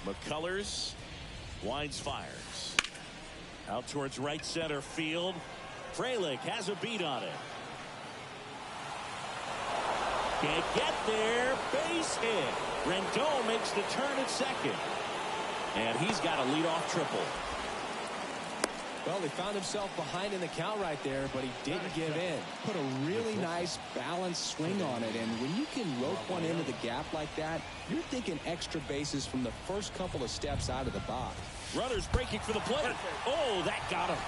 McCullers winds, fires out towards right center field. Frelick has a beat on it. Can't get there. Base hit. Rendon makes the turn at second. And he's got a leadoff triple. Well, he found himself behind in the count right there, but he didn't give in. Put a really nice balanced swing on it, and when you can rope one into the gap like that, you're thinking extra bases from the first couple of steps out of the box. Runners breaking for the plate. Oh, that got him.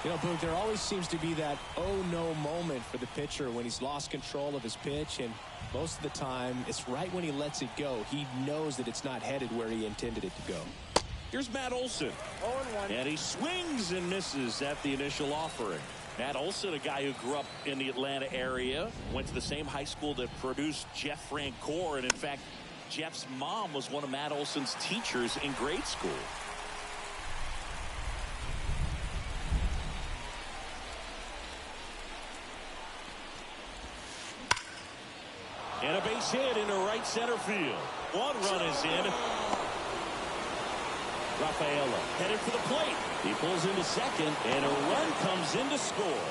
You know, Boog, there always seems to be that oh no moment for the pitcher when he's lost control of his pitch, and most of the time it's right when he lets it go. He knows that it's not headed where he intended it to go. Here's Matt Olson. 0-1. And he swings and misses at the initial offering. Matt Olson, a guy who grew up in the Atlanta area, went to the same high school that produced Jeff Francoeur, and in fact Jeff's mom was one of Matt Olson's teachers in grade school. And a base hit into right center field. One run is in. Rafaela headed for the plate. He pulls into second, and a run comes in to score.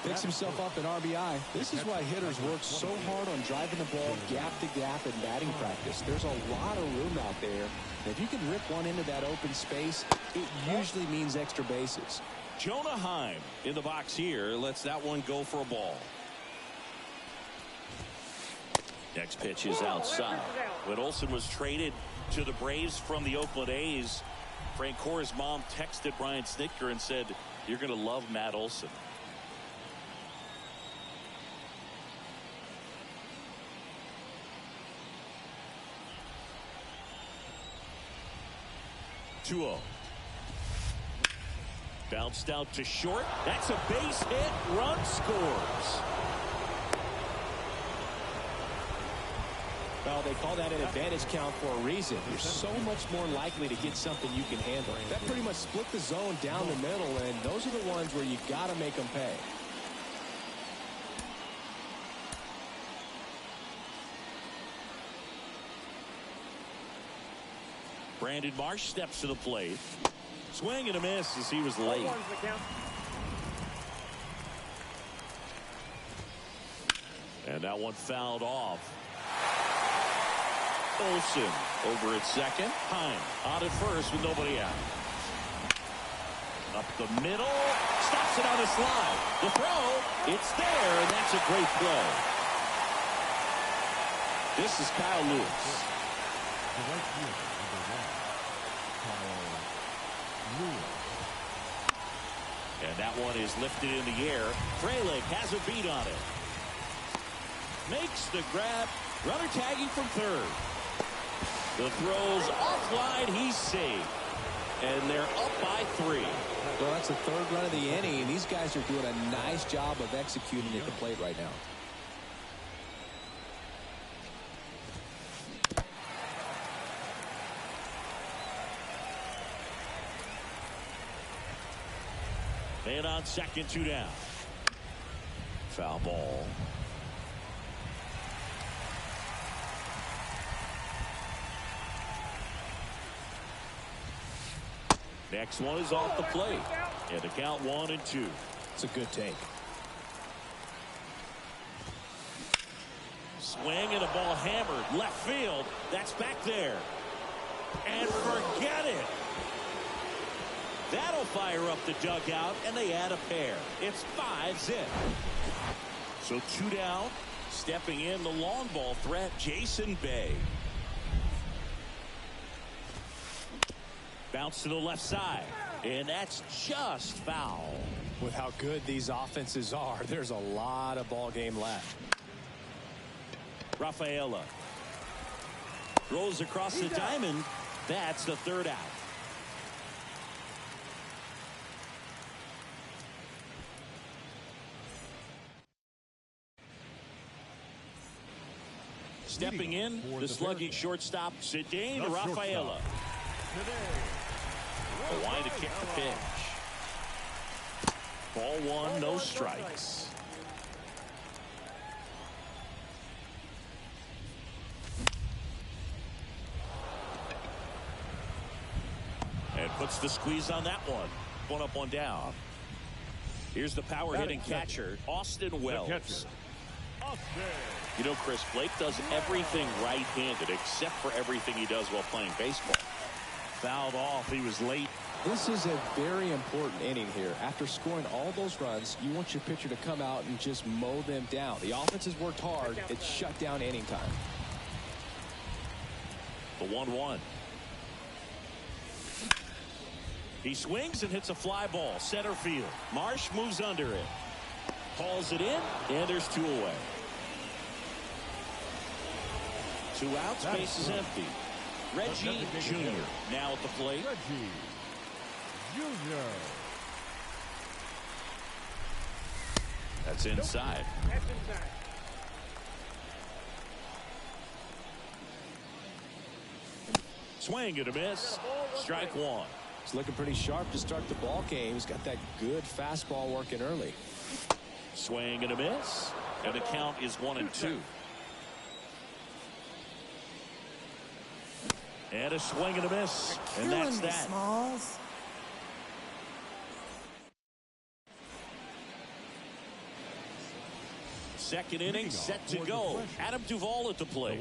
Picks himself up an RBI. This is why hitters work so hard on driving the ball gap to gap in batting practice. There's a lot of room out there. If you can rip one into that open space, it usually means extra bases. Jonah Heim in the box here lets that one go for a ball. Next pitch is outside. When Olson was traded to the Braves from the Oakland A's, Francoeur's mom texted Brian Snitker and said, "You're going to love Matt Olson." (2-0). Bounced out to short. That's a base hit. Run scores. Well, they call that an advantage count for a reason. You're so much more likely to get something you can handle. That pretty much split the zone down the middle, and those are the ones where you got to make them pay. Brandon Marsh steps to the plate. Swing and a miss as he was late. And that one fouled off. Olson over at second. Heim on at first with nobody out. Up the middle. Stops it on a slide. The throw. It's there, and that's a great play. This is Kyle Lewis. And that one is lifted in the air. Frelick has a beat on it. Makes the grab. Runner tagging from third. The throw's offline. He's safe. And they're up by 3. Well, that's the third run of the inning, and these guys are doing a nice job of executing at the plate right now. Man on second, 2 down. Foul ball. Next one is off the plate. And the count 1-2. It's a good take. Swing and a ball hammered. Left field. That's back there. And forget it. That'll fire up the dugout, and they add a pair. It's 5-zip. So 2 down. Stepping in the long ball threat, Jason Bay. Bounce to the left side, and that's just foul. With how good these offenses are, there's a lot of ball game left. Rafaela throws across the diamond. That's the 3rd out. Stepping in, the sluggish shortstop, Cedane Rafaela. Hawaii to kick the pitch. Ball 1, no strikes. Puts the squeeze on that one. One up, one down. Here's the power hitting catcher, Austin Wells. You know, Chris, Blake does everything right-handed except for everything he does while playing baseball. Fouled off. He was late. This is a very important inning here. After scoring all those runs, you want your pitcher to come out and just mow them down. The offense has worked hard. It's shut down inning time. The 1-1. He swings and hits a fly ball. Center field. Marsh moves under it. Hauls it in, and there's 2 away. 2 outs, base is empty. Reggie Jr. now at the plate. Reggie Jr. That's inside. Swing and a miss. Strike 1. He's looking pretty sharp to start the ball game. He's got that good fastball working early. Swing and a miss. And the count is 1-2. And a swing and a miss. And that's that. Smalls. Second inning set to go. Adam Duvall at the plate.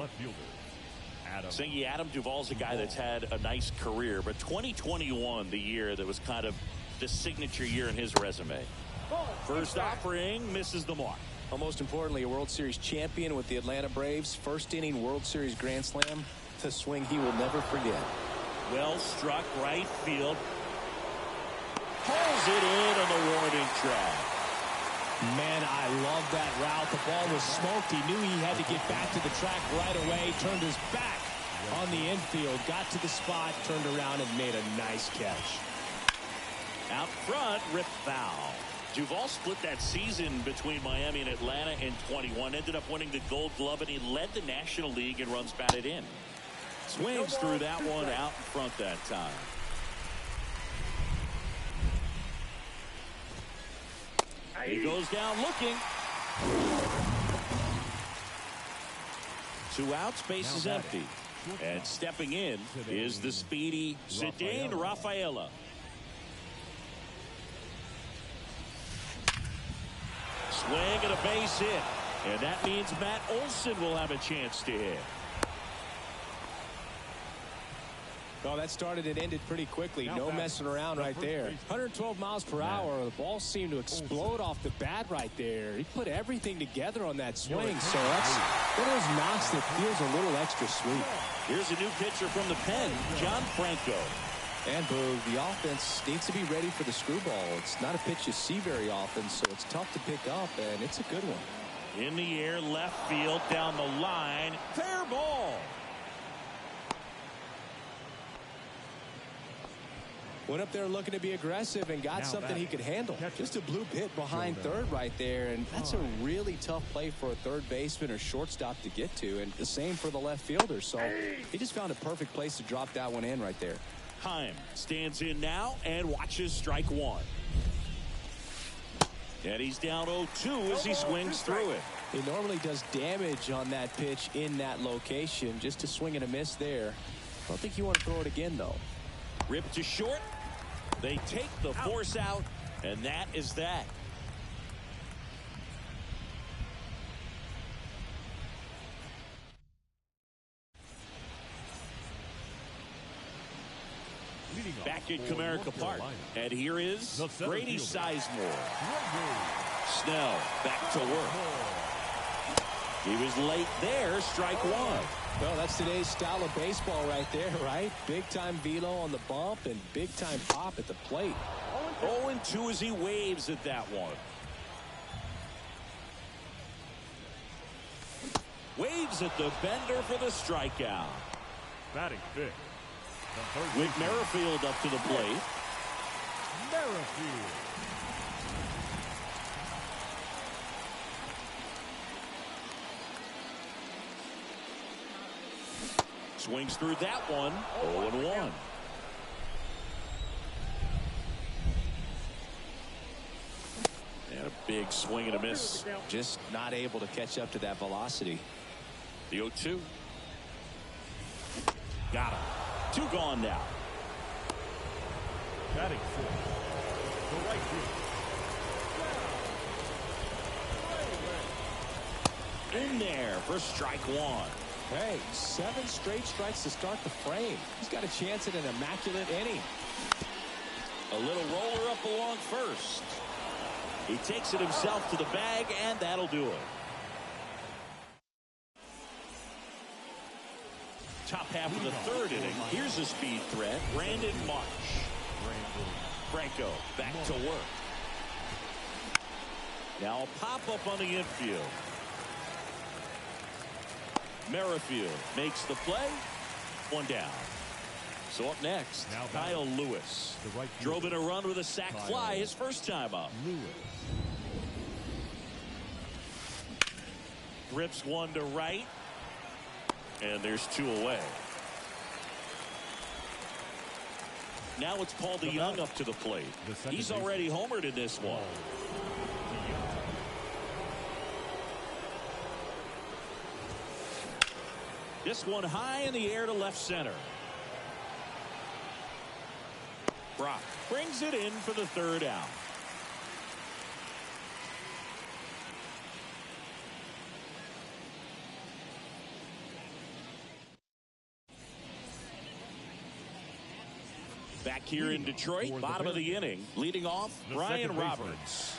Saying Adam Duvall's a guy that's had a nice career, but 2021, the year that was kind of the signature year in his resume. First offering misses the mark. Well, most importantly, a World Series champion with the Atlanta Braves. First inning World Series grand slam. To swing he will never forget. Well struck right field. Pulls it in on the warning track. Man, I love that route. The ball was smoked. He knew he had to get back to the track right away. Turned his back on the infield. Got to the spot, turned around, and made a nice catch. Out front, rip foul. Duvall split that season between Miami and Atlanta in 21. Ended up winning the Gold Glove, and he led the National League in runs batted in. Swings through that one out in front that time. He goes down looking. 2 outs, base is empty. And stepping in is the speedy Zidane Rafaela. Swing and a base hit. And that means Matt Olson will have a chance to hit. Well, that started and ended pretty quickly. No messing around right there. 112 miles per hour. The ball seemed to explode off the bat right there. He put everything together on that swing. So that's one of those knocks that feels a little extra sweet. Here's a new pitcher from the pen, John Franco. And Boog, the offense needs to be ready for the screwball. It's not a pitch you see very often, so it's tough to pick up, and it's a good one. In the air, left field, down the line. Fair ball. Went up there looking to be aggressive and got something he could handle. Just a bloop hit behind third right there, and that's a really tough play for a third baseman or shortstop to get to, and the same for the left fielder. So he just found a perfect place to drop that one in right there. Heim stands in now and watches strike 1. And he's down 0-2 as he swings through it. He normally does damage on that pitch in that location. Just a swing and a miss there. I don't think you want to throw it again, though. Ripped to short. They take the force out, and that is that. Back at Comerica Park, and here is Grady Sizemore. Snell back to work. He was late there, strike 1. Well, that's today's style of baseball right there, right? Big-time velo on the bump and big-time pop at the plate. 0-2 as he waves at that one. Waves at the bender for the strikeout. Batting fifth. Whit Merrifield up to the plate. Merrifield. Swings through that one. 0-1. And a big swing and a miss. Just not able to catch up to that velocity. The 0-2. Got him. 2 gone now. Batting fifth, the right field. In there for strike one. Hey, 7 straight strikes to start the frame. He's got a chance at an immaculate inning. A little roller up along first. He takes it himself to the bag, and that'll do it. Top half of the third inning. Here's a speed threat. Brandon Marsh. Franco back to work. Now a pop-up on the infield. Merrifield makes the play. One down. So up next, Kyle Lewis. Drove in a run with a sac fly his first time up. Rips one to right. And there's 2 away. Now it's Paul DeYoung up to the plate. He's already homered in this one. This one high in the air to left center. Brock brings it in for the third out. Back here in Detroit, bottom of the inning, leading off, Brian Roberts.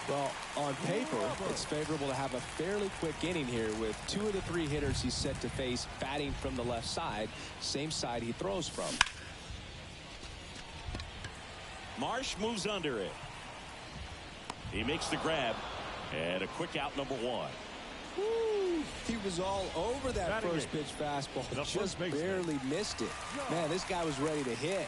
Well, on paper, it's favorable to have a fairly quick inning here with 2 of the 3 hitters he's set to face batting from the left side, same side he throws from. Marsh moves under it. He makes the grab, and a quick out, number 1. Woo, he was all over that first pitch fastball, just barely missed it. Man, this guy was ready to hit.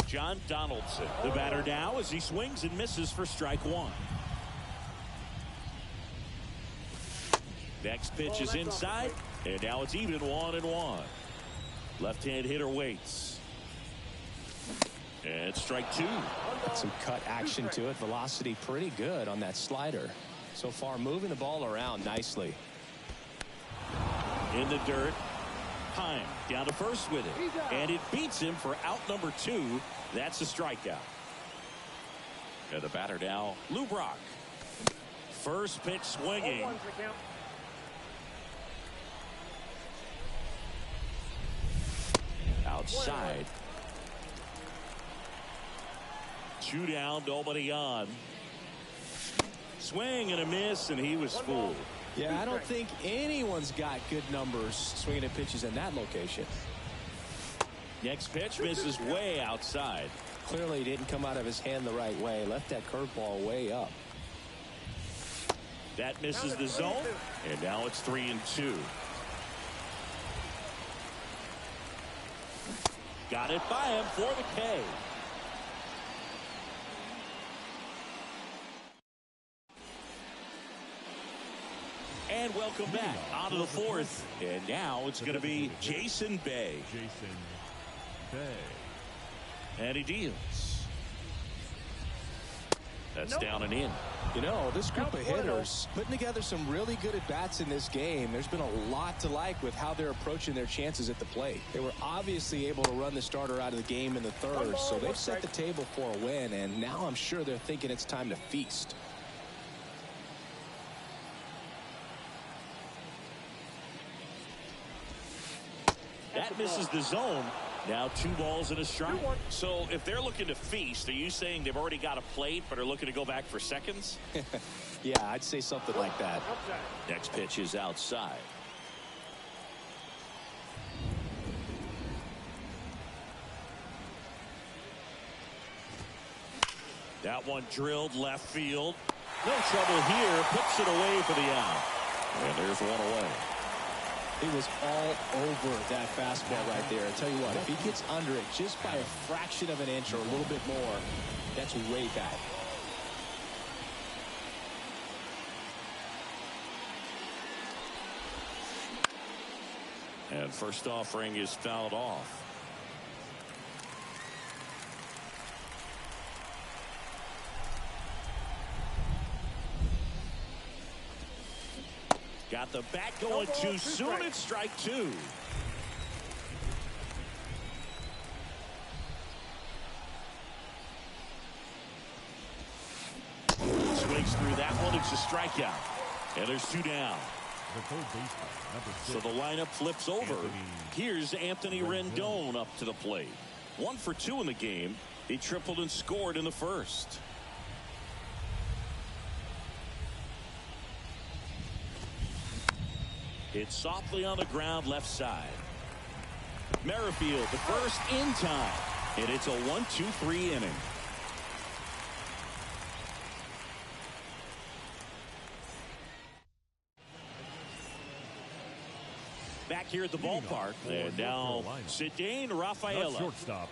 John Donaldson, the batter now, as he swings and misses for strike 1. Next pitch is inside, and now it's even 1-1. Left-hand hitter waits. And strike 2. Some cut action to it. Velocity pretty good on that slider. So far, moving the ball around nicely. In the dirt. Heim down to first with it. And it beats him for out number 2. That's a strikeout. And the batter now, Lou Brock. First pitch swinging. Outside. 2 down, nobody on. Swing and a miss, and he was fooled. Yeah, I don't think anyone's got good numbers swinging at pitches in that location. Next pitch misses way outside. Clearly didn't come out of his hand the right way. Left that curveball way up. That misses the zone, and now it's 3-2. Got it by him for the K. And welcome back out of the 4th. And now it's going to be Jason Bay. And he deals. That's down and in. You know, this group of hitters putting together some really good at-bats in this game. There's been a lot to like with how they're approaching their chances at the plate. They were obviously able to run the starter out of the game in the 3rd, so they've set the table for a win, and now I'm sure they're thinking it's time to feast. That misses the zone. Now 2 balls and a strike. So if they're looking to feast, are you saying they've already got a plate but are looking to go back for seconds? Yeah, I'd say something like that. Next pitch is outside. That one drilled left field. No trouble here. Puts it away for the out. And there's 1 away. He was all over that fastball right there. I tell you what, if he gets under it just by a fraction of an inch or a little bit more, that's way back. And first offering is fouled off. Got the bat going too soon. It's strike two. Swings through that one. It's a strikeout. And there's two down. The third baseman, number 6. So the lineup flips over. Here's Anthony Rendon up to the plate. 1 for 2 in the game. He tripled and scored in the first. It's softly on the ground left side. Merrifield, the first in time. And it's a 1-2-3 inning. Back here at the ballpark. And now Cedane Rafaela. Shortstop.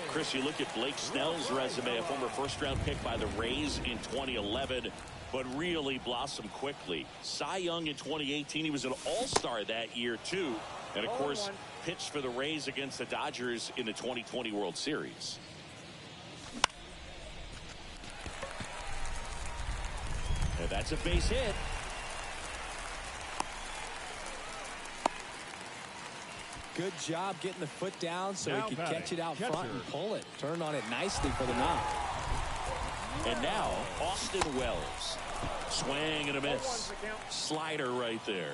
Chris, you look at Blake Snell's resume, a former first-round pick by the Rays in 2011, but really blossomed quickly. Cy Young in 2018. He was an all-star that year, too. And, of course, pitched for the Rays against the Dodgers in the 2020 World Series. And that's a base hit. Good job getting the foot down so he could catch it out front and pull it. Turn on it nicely for the knock. And now, Austin Wells. Swing and a miss. Slider right there.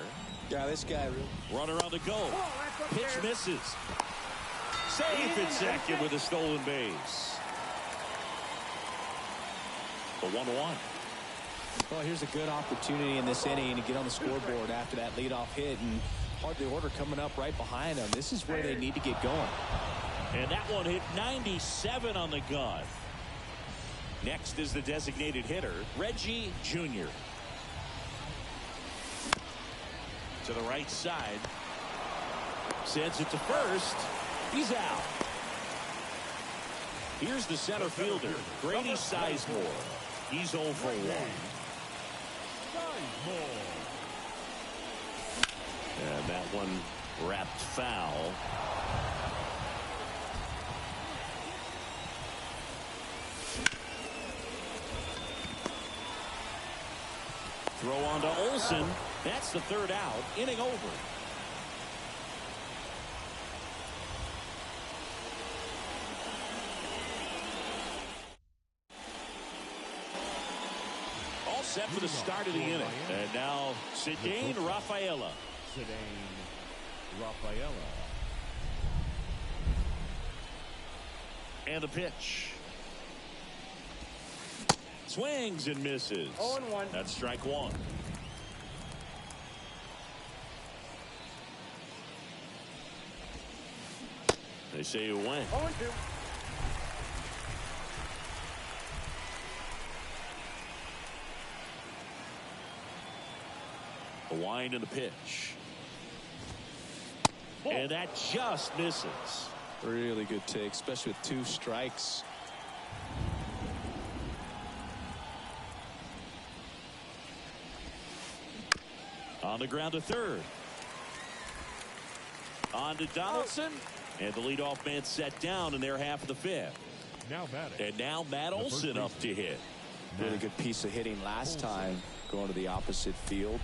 Yeah, this guy. Runner on the go. Pitch misses. Safe at second with a stolen base. The 1-1. Well, here's a good opportunity in this inning to get on the scoreboard after that leadoff hit, and hardly order coming up right behind them. This is where they need to get going. And that one hit 97 on the gun. Next is the designated hitter, Reggie Jr. To the right side. Sends it to first. He's out. Here's the center fielder, Grady Sizemore. He's 0 for 1. And that one wrapped foul. Throw on to Olsen. That's the third out. Inning over. All set for the start of the inning. And now Cedane Rafaela. Cedane Rafaela. And the pitch. Swings and misses. 0-1. That's strike one. They say you win. 0-2. The wind and the pitch. And that just misses. Really good take, especially with 2 strikes. On the ground to third. On to Donaldson. And the leadoff man set down in their half of the fifth. Now batting. And now Matt Olson up to hit. Really good piece of hitting last time, going to the opposite field.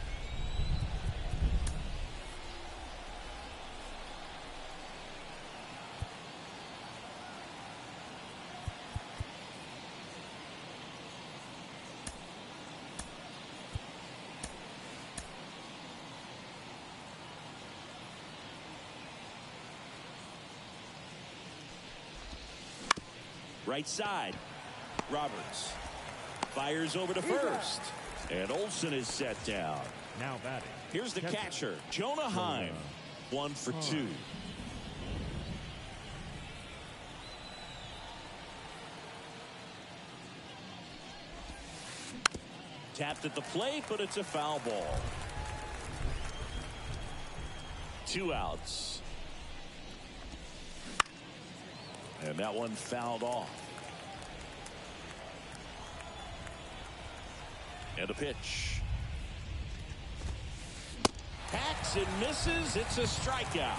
Right side. Roberts fires over to first. And Olson is set down. Now batting. Here's the catcher, Jonah Heim. 1 for 2. Tapped at the plate, but it's a foul ball. 2 outs. And that one fouled off. And a pitch. Hacks and misses. It's a strikeout.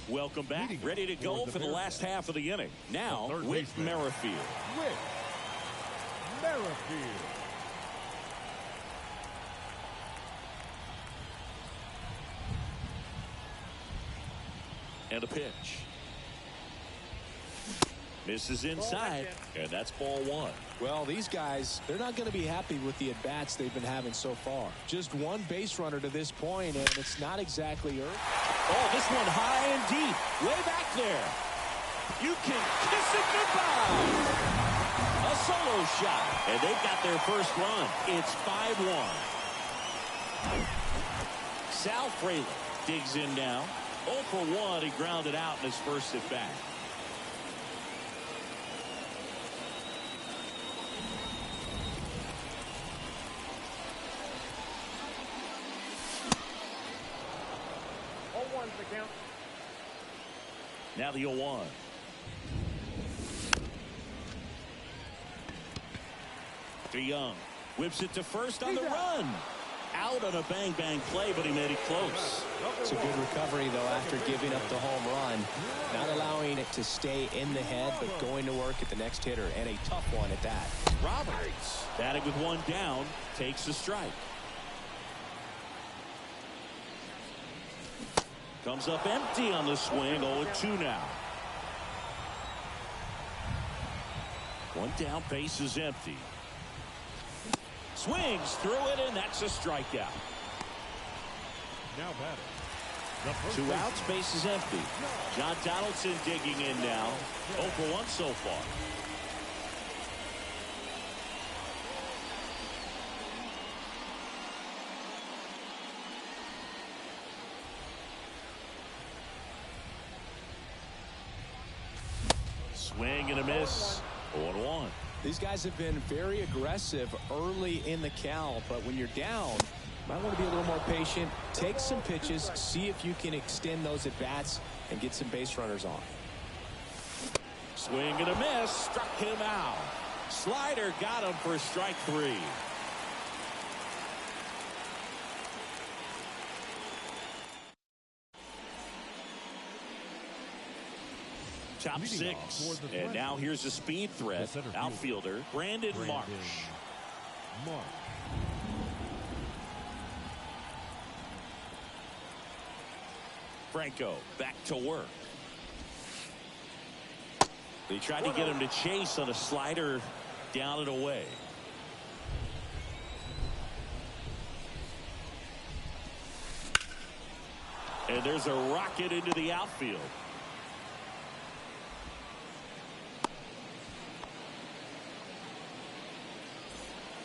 Well Welcome back. Ready to go for the last half of the inning. Now, Whit Merrifield. Whit Merrifield. And a pitch. Misses inside, and that's ball one. Well, these guys, they're not going to be happy with the at-bats they've been having so far. Just one base runner to this point, and it's not exactly early. Oh, this one high and deep, way back there. You can kiss it goodbye. A solo shot, and they've got their first run. It's 5-1. Sal Fraley digs in now. 0 for 1, he grounded out in his first at bat. Now the 0-1. DeYoung whips it to first on the run. Out on a bang-bang play, but he made it close. It's a good recovery, though, after giving up the home run. Not allowing it to stay in the head, but going to work at the next hitter, and a tough one at that. Roberts, batting with one down, takes the strike. Comes up empty on the swing. 0-2 now. One down, base is empty. Swings through it, and that's a strikeout. Now batting. 2 outs, base is empty. John Donaldson digging in now. 0 for 1 so far. Swing and a miss. 0-1. These guys have been very aggressive early in the count, but when you're down, you might want to be a little more patient, take some pitches, see if you can extend those at bats and get some base runners on. Swing and a miss, struck him out. Slider got him for strike 3. Top 6, and now here's a speed threat. Outfielder Brandon Marsh. Franco back to work. They tried to get him to chase on a slider down and away. And there's a rocket into the outfield.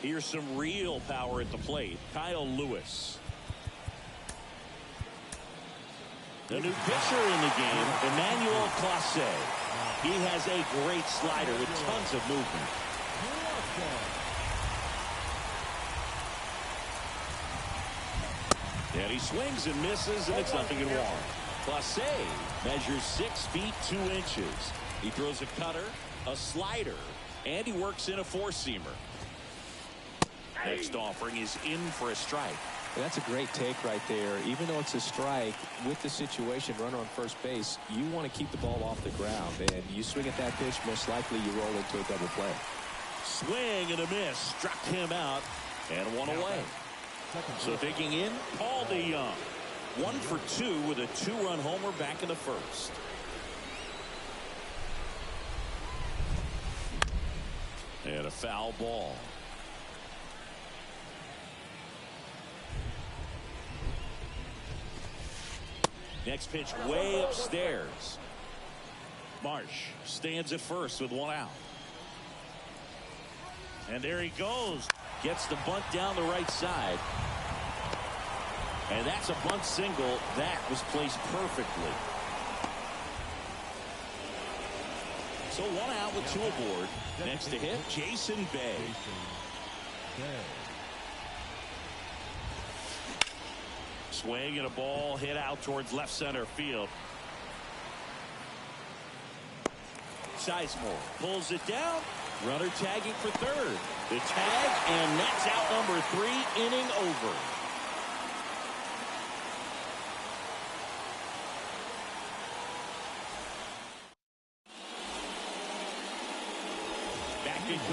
Here's some real power at the plate. Kyle Lewis. The new pitcher in the game, Emmanuel Clase. He has a great slider with tons of movement. And he swings and misses, and it's 0-1. Clase measures 6 feet 2 inches. He throws a cutter, a slider, and he works in a 4-seamer. Next offering is in for a strike. That's a great take right there. Even though it's a strike, with the situation, runner on first base, you want to keep the ball off the ground. And you swing at that pitch, most likely you roll into a double play. Swing and a miss. Struck him out, and 1 away. So digging in, Paul DeYoung. 1 for 2 with a 2-run homer back in the first. And a foul ball. Next pitch way upstairs. Marsh stands at first with 1 out. And there he goes. Gets the bunt down the right side. And that's a bunt single. That was placed perfectly. So 1 out with 2 aboard. Next to hit, Jason Bay. Swing and a ball hit out towards left center field. Sizemore pulls it down. Runner tagging for third. The tag, and that's out number 3, inning over.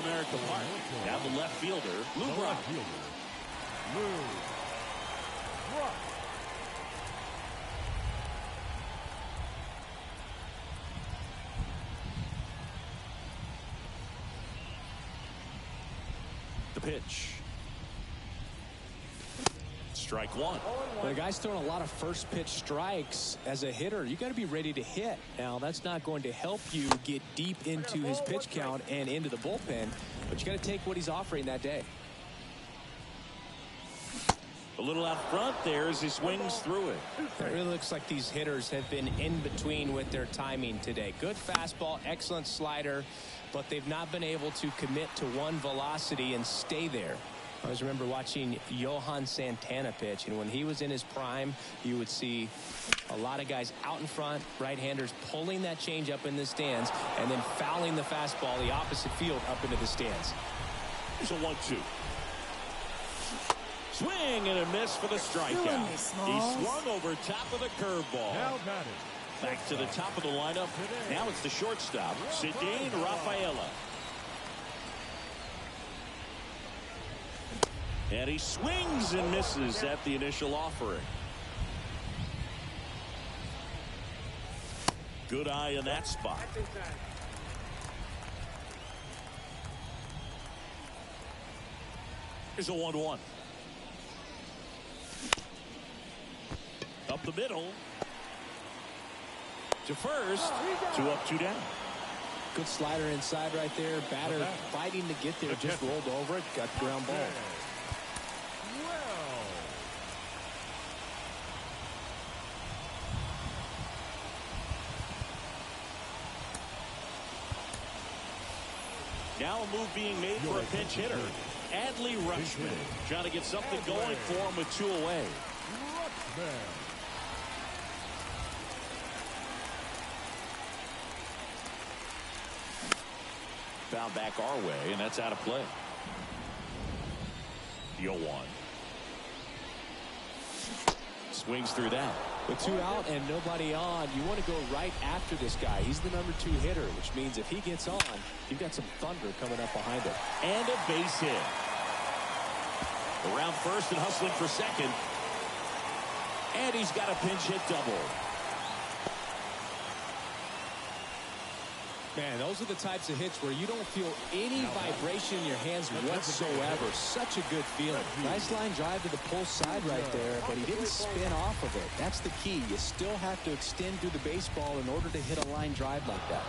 America Park. Now the left fielder, Lou Brock. Lou Brock. The pitch. Strike one. Well, the guy's throwing a lot of first pitch strikes. As a hitter, you got to be ready to hit. Now, that's not going to help you get deep into his pitch count and into the bullpen, but you got to take what he's offering that day. A little out front there as he swings through it. It really looks like these hitters have been in between with their timing today. Good fastball, excellent slider, but they've not been able to commit to one velocity and stay there. I always remember watching Johan Santana pitch, and when he was in his prime, you would see a lot of guys out in front, right-handers pulling that change up in the stands, and then fouling the fastball the opposite field up into the stands. It's a 1-2. Swing and a miss for the strikeout. He swung over top of the curveball. Now batting. Back to the top of the lineup. Now it's the shortstop, Ceddanne Rafaela. And he swings and misses at the initial offering. Good eye in that spot. Here's a 1-1. Up the middle. To first. 2 up, 2 down. Good slider inside right there. Batter fighting to get there. Just rolled over it. Got the ground ball. Now a move being made for a pinch hitter. Adley Rutschman trying to get something going for him with 2 away. Found back our way, and that's out of play. The 0-1. Swings through that. With 2 out and nobody on, you want to go right after this guy. He's the number 2 hitter, which means if he gets on, you've got some thunder coming up behind him. And a base hit. Around first and hustling for second. And he's got a pinch hit double. Man, those are the types of hits where you don't feel any vibration in your hands whatsoever. Such a good feeling. Nice line drive to the pull side right there, but he didn't spin off of it. That's the key. You still have to extend through the baseball in order to hit a line drive like that.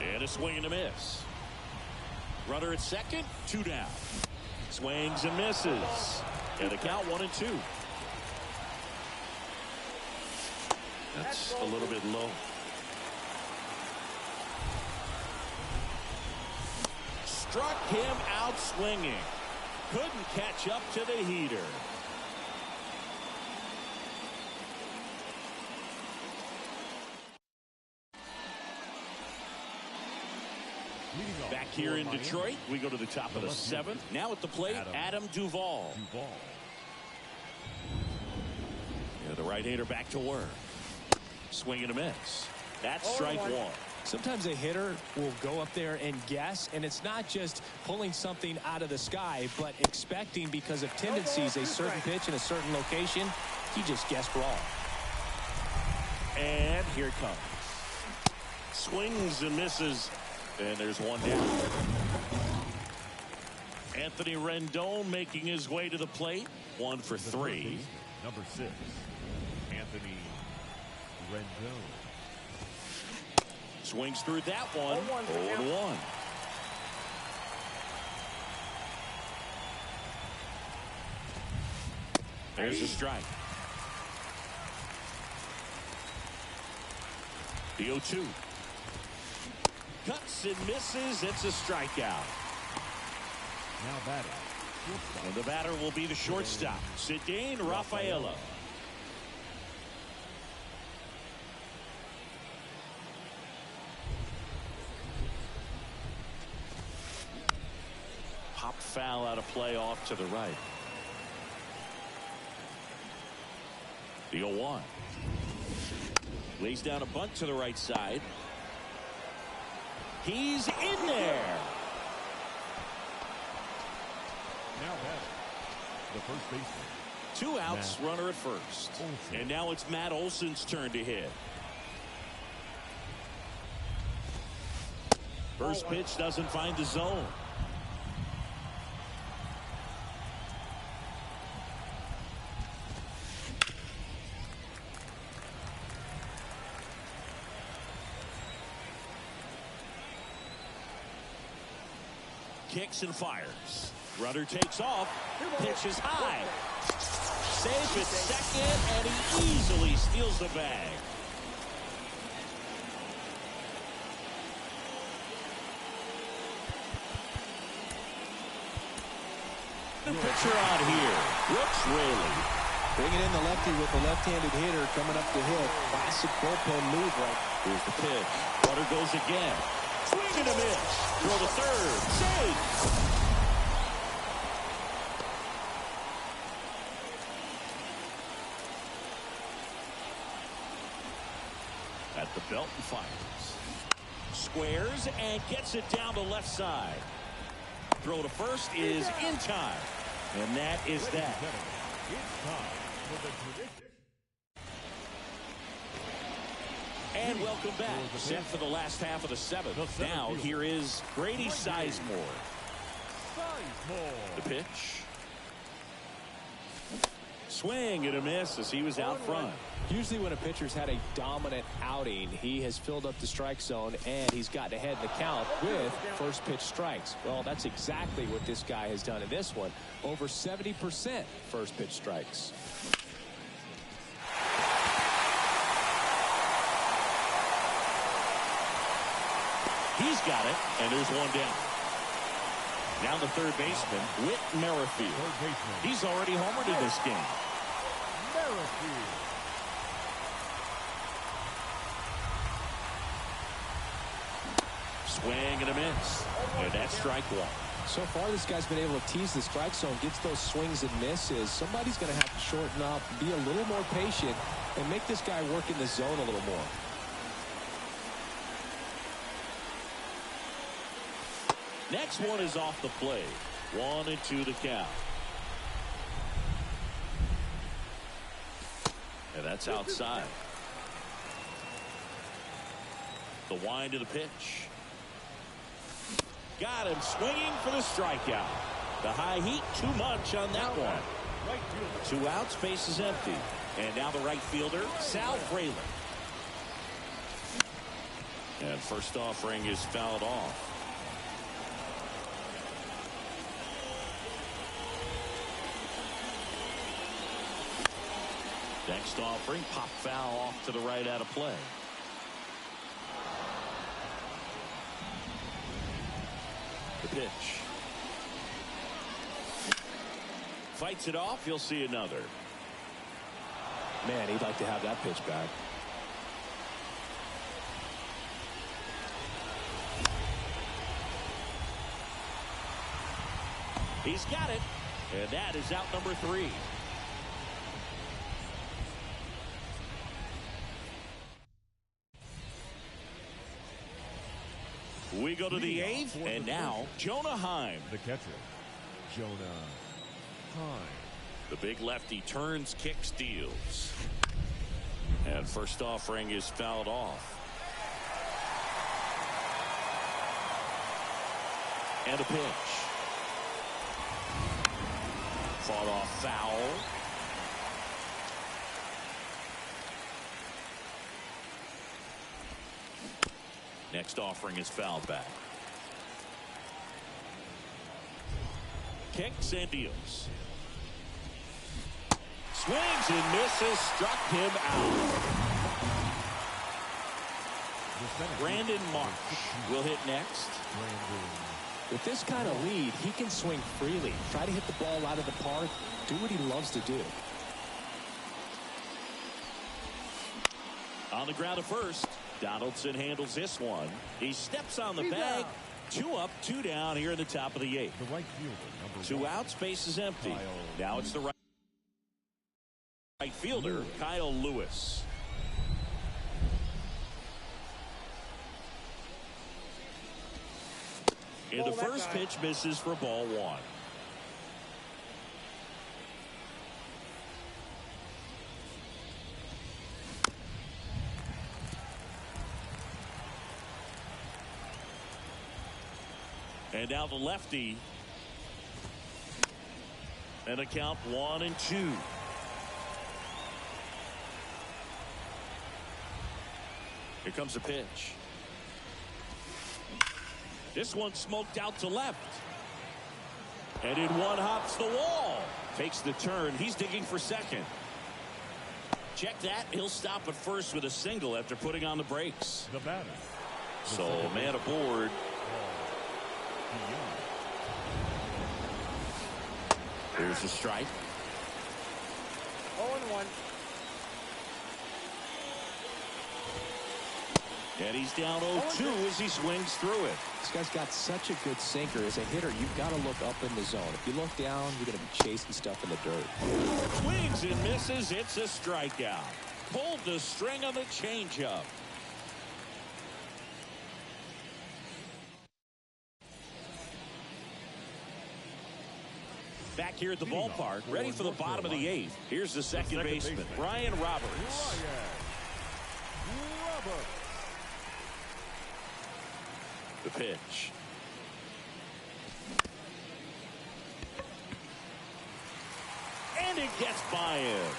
And a swing and a miss. Runner at second, 2 down. Swings and misses. And the count 1-2. That's a little bit low. Struck him out swinging. Couldn't catch up to the heater. Back here in Detroit, we go to the top of the 7th. Now at the plate, Adam Duvall. Yeah, the right-hander back to work. Swing and a miss. That's strike 1. Sometimes a hitter will go up there and guess, and it's not just pulling something out of the sky, but expecting because of tendencies a certain pitch in a certain location. He just guessed wrong. And here it comes. Swings and misses, and there's 1 down. Anthony Rendon making his way to the plate. 1 for 3. Number 6, Anthony Rendon. Swings through that one. 0-1. There's a strike. The 0-2. Cuts and misses. It's a strikeout. Now batting. And the batter will be the shortstop, Ceddanne Rafaela. Pop foul out of play off to the right. The 0-1. Lays down a bunt to the right side. He's in there. the first baseman. 2 outs, runner at first. Olsen. And now it's Matt Olson's turn to hit. First pitch doesn't find the zone. Kicks and fires. Runner takes off. Pitch is high. Safe at second, and he easily steals the bag. The pitcher on here, Brooks Raley. Bringing in the lefty with the left-handed hitter coming up to hit. Classic bullpen move right. Here's the pitch. Runner goes again. Swing and a miss. Throw to third. Safe. At the belt and fires. Squares and gets it down the left side. Throw to first is in time. And that is that. It's time for the tradition. And welcome back. Set for the last half of the seventh. Now here is Grady Sizemore. The pitch. Swing and a miss as he was out front. Usually when a pitcher's had a dominant outing, he has filled up the strike zone and he's gotten ahead in the count with first pitch strikes. Well, that's exactly what this guy has done in this one. Over 70% first pitch strikes. He's got it, and there's one down. Now the third baseman, Whit Merrifield. He's already homered in this game. Merrifield. Swing and a miss. And that's strike one. So far, this guy's been able to tease the strike zone, gets those swings and misses. Somebody's going to have to shorten up, be a little more patient, and make this guy work in the zone a little more. Next one is off the plate. 1-2 the count. And that's outside. The wind of the pitch. Got him swinging for the strikeout. The high heat, too much on that one. 2 outs, base is empty. And now the right fielder, Sal Fraley. And first offering is fouled off. Next offering, pop foul off to the right out of play. The pitch. Fights it off. You'll see another. Man, he'd like to have that pitch back. He's got it. And that is out number 3. We go to the 8th, and now Jonah Heim. The catcher, Jonah Heim. The big lefty turns, kicks, deals. And first offering is fouled off. And a pitch. Fought off foul. Next offering is fouled back. Kicks and deals. Swings and misses. Struck him out. Brandon Marsh will hit next. With this kind of lead, he can swing freely. Try to hit the ball out of the park. Do what he loves to do. On the ground at first. Donaldson handles this one. He steps on the bag. 2 up, 2 down here in the top of the 8th. The right fielder, number 2 1. out, space is empty. Now it's the right fielder, Kyle Lewis. And the first pitch misses for ball 1. And now the lefty. And a count 1-2. Here comes a pitch. This one smoked out to left. And in one hops the wall. Takes the turn. He's digging for second. Check that. He'll stop at first with a single after putting on the brakes. The batter. So man aboard. Here's the strike. 0-1. And he's down 0-2 as he swings through it. This guy's got such a good sinker. As a hitter, you've got to look up in the zone. If you look down, you're going to be chasing stuff in the dirt. Swings and misses. It's a strikeout. Pulled the string on the changeup. Back here at the ballpark, ready for the bottom of the 8th. Here's the second baseman, Brian Roberts. The pitch. And it gets by him.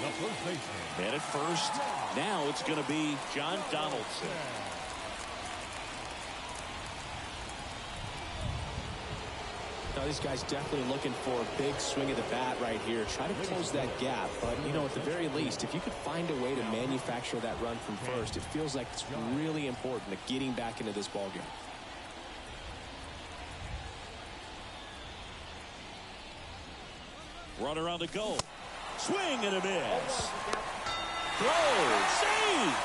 The first baseman. And at first, now it's going to be John Donaldson. Now, this guy's definitely looking for a big swing of the bat right here. Try to close that gap. But, you know, at the very least, if you could find a way to manufacture that run from first, it feels like it's really important to getting back into this ballgame. Runner on the go. Swing and a miss. Throw. Save.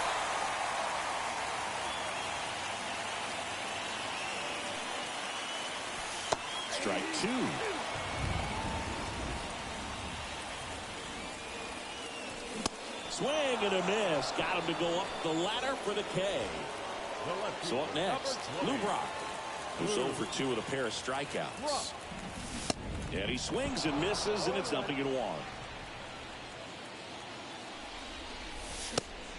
Strike 2. Swing and a miss. Got him to go up the ladder for the K. So up next, Lou Brock, who's 0 for 2 with a pair of strikeouts. And he swings and misses, and it's 0-1.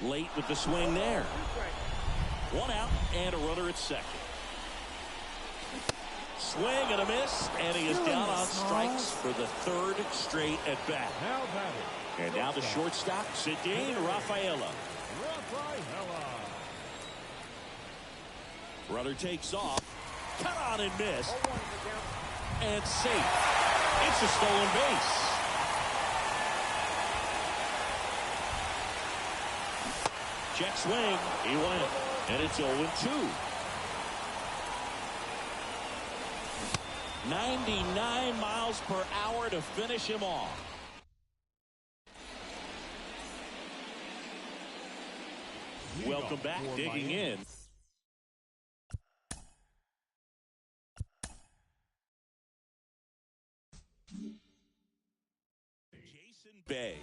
Late with the swing there. 1 out and a runner at second. Swing and a miss, and he is down on strikes for the 3rd straight at bat. Now batting. And now the shortstop, Cedine Rafaela. Runner takes off. Cut on and miss. And safe. It's a stolen base. Check swing. He went. And it's 0-2. 99 miles per hour to finish him off. Welcome back. Digging in. Jason Bay.